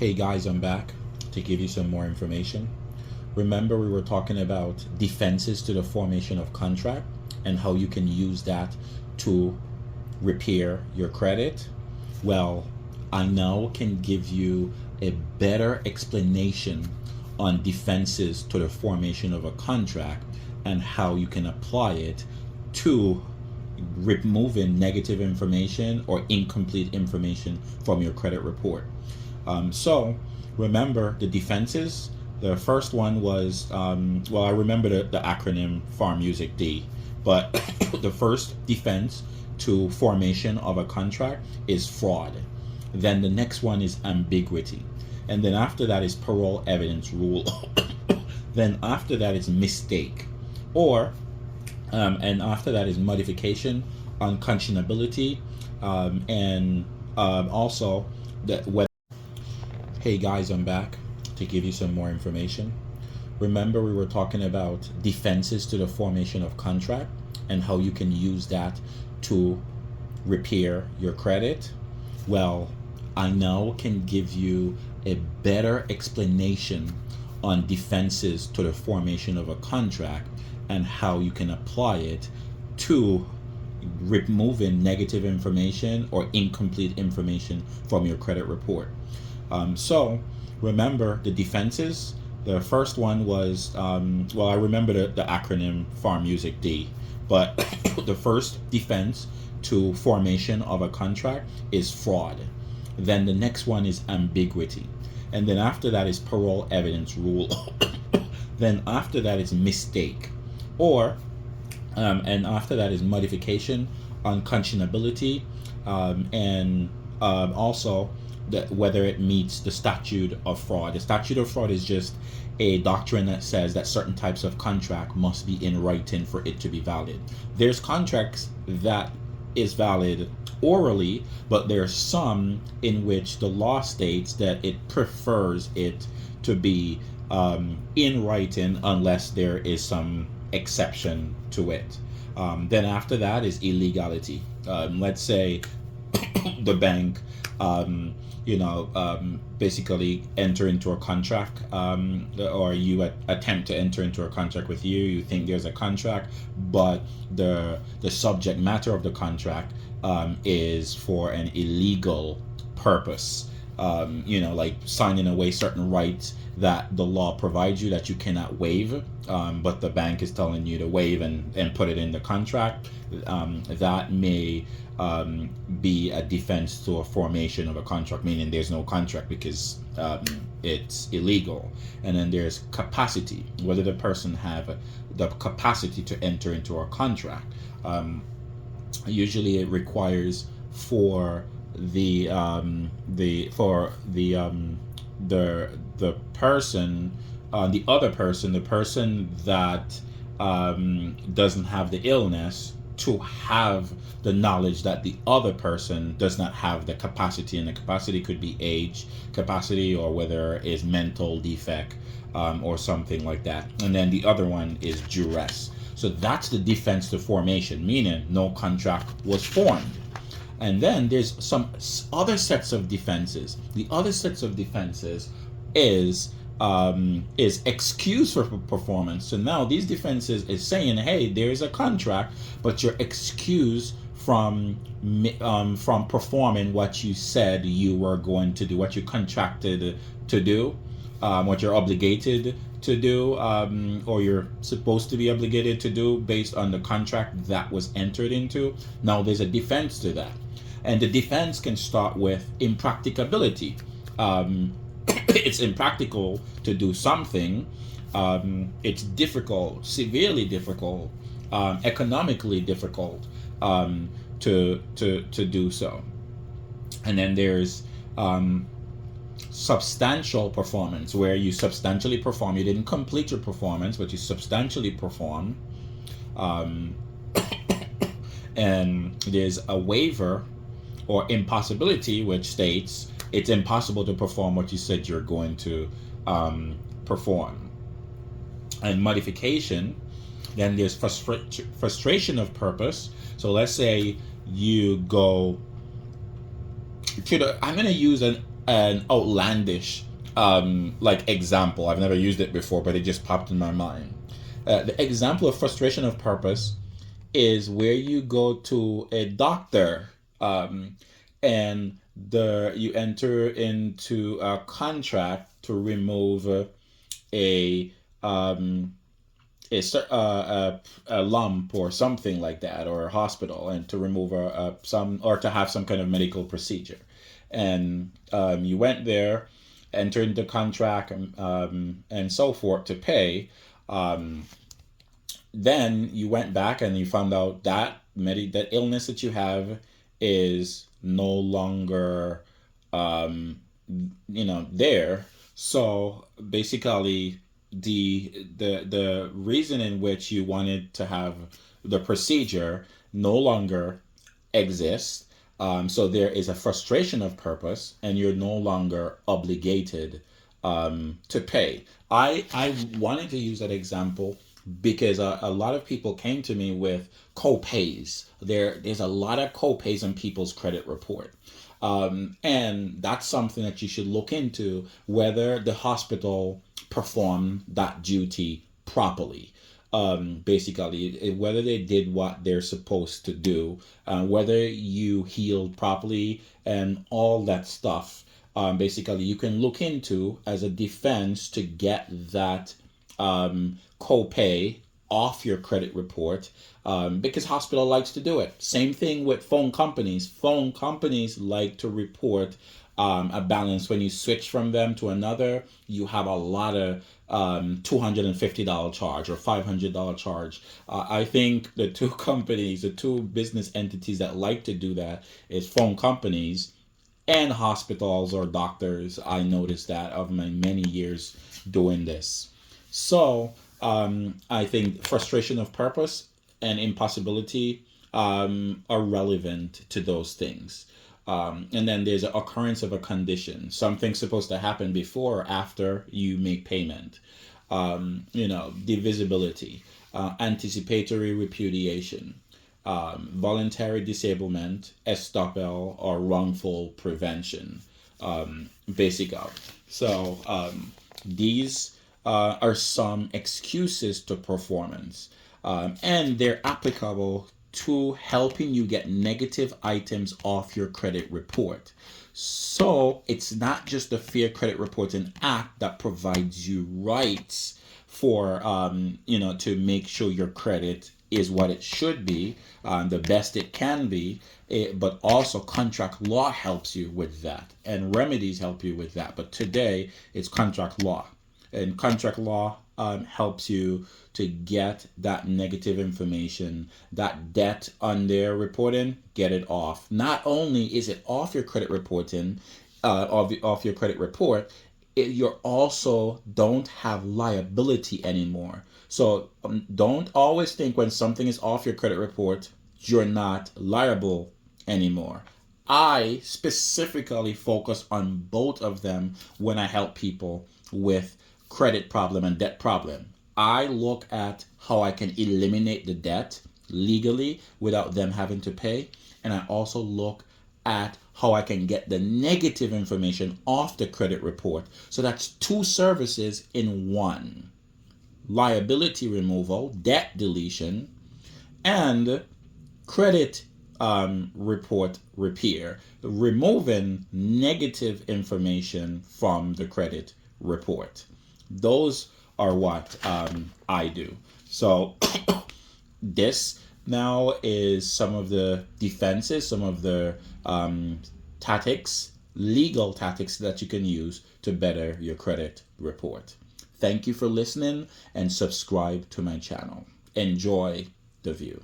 Hey guys, I'm back to give you some more information. Remember, we were talking about defenses to the formation of contract and how you can use that to repair your credit. Well, I now can give you a better explanation on defenses to the formation of a contract and how you can apply it to removing negative information or incomplete information from your credit report. So remember the defenses. The first one was, I remember the acronym FAR Music D, but the first defense to formation of a contract is fraud. Then the next one is ambiguity. And then after that is parole evidence rule. Then after that is mistake. And after that is modification, unconscionability, and also whether. Hey guys, I'm back to give you some more information. Remember, we were talking about defenses to the formation of contract and how you can use that to repair your credit. Well, I now can give you a better explanation on defenses to the formation of a contract and how you can apply it to removing negative information or incomplete information from your credit report. So remember the defenses. The first one was, I remember the acronym FAR Music D, but the first defense to formation of a contract is fraud. Then the next one is ambiguity. And then after that is parole evidence rule. Then after that is mistake. And after that is modification, unconscionability, and also whether it meets the statute of fraud. The statute of fraud is just a doctrine that says that certain types of contract must be in writing for it to be valid. There's contracts that is valid orally, but there's some in which the law states that it prefers it to be in writing unless there is some exception to it. Then after that is illegality. Let's say the bank basically enter into a contract, or you attempt to enter into a contract with you think there's a contract, but the subject matter of the contract is for an illegal purpose, like signing away certain rights that the law provides you that you cannot waive, but the bank is telling you to waive and put it in the contract. That may be a defense to a formation of a contract, meaning there's no contract because it's illegal. And then there's capacity, whether the person have the capacity to enter into a contract. Usually it requires for the person, the person that doesn't have the illness, to have the knowledge that the other person does not have the capacity, and the capacity could be age capacity or whether it's mental defect, or something like that. And then the other one is duress. So that's the defense to formation, meaning no contract was formed. And then there's some other sets of defenses. The other sets of defenses is excuse for performance. So now these defenses is saying, hey, there is a contract, but you're excused from performing what you said you were going to do, what you contracted to do, what you're obligated to do, or you're supposed to be obligated to do based on the contract that was entered into. Now there's a defense to that. And the defense can start with impracticability. It's impractical to do something. It's difficult, severely difficult, economically difficult to do so. And then there's substantial performance, where you substantially perform. You didn't complete your performance, but you substantially perform. And there's a waiver or impossibility, which states it's impossible to perform what you said you're going to perform. And modification, then there's frustration of purpose. So let's say you go to I'm going to use an outlandish like example. I've never used it before, but it just popped in my mind. The example of frustration of purpose is where you go to a doctor, and you enter into a contract to remove a um, a lump or something like that, or a hospital, and to remove some, or to have some kind of medical procedure. And you went there, entered the contract, and so forth to pay. Um, then you went back and you found out that that illness that you have is no longer there. So basically, the reason in which you wanted to have the procedure no longer exists. So there is a frustration of purpose, and you're no longer obligated to pay. I wanted to use that example because a lot of people came to me with co-pays. There's a lot of co-pays on people's credit report. And that's something that you should look into, whether the hospital performed that duty properly. Basically, whether they did what they're supposed to do, whether you healed properly, and all that stuff. Basically, you can look into as a defense to get that copay off your credit report, because hospital likes to do it. Same thing with phone companies. Phone companies like to report a balance. When you switch from them to another, you have a lot of $250 charge or $500 charge. I think the two business entities that like to do that is phone companies and hospitals or doctors. I noticed that of my many years doing this. So I think frustration of purpose and impossibility are relevant to those things. And then there's an occurrence of a condition. Something's supposed to happen before or after you make payment. Divisibility, anticipatory repudiation, voluntary disablement, estoppel, or wrongful prevention. Basically. So these are some excuses to performance, and they're applicable to helping you get negative items off your credit report. So it's not just the Fair Credit Reporting Act that provides you rights for, to make sure your credit is what it should be, the best it can be, but also contract law helps you with that, and remedies help you with that. But today, it's contract law. And contract law helps you to get that negative information, that debt on their reporting, get it off. Not only is it off your credit reporting, off your credit report, you're also don't have liability anymore. So don't always think when something is off your credit report, you're not liable anymore. I specifically focus on both of them when I help people with credit problem and debt problem. I look at how I can eliminate the debt legally without them having to pay. And I also look at how I can get the negative information off the credit report. So that's two services in one: liability removal, debt deletion, and credit report repair, removing negative information from the credit report. Those are what I do. So this now is some of the defenses, some of the tactics, legal tactics that you can use to better your credit report. Thank you for listening, and subscribe to my channel. Enjoy the view.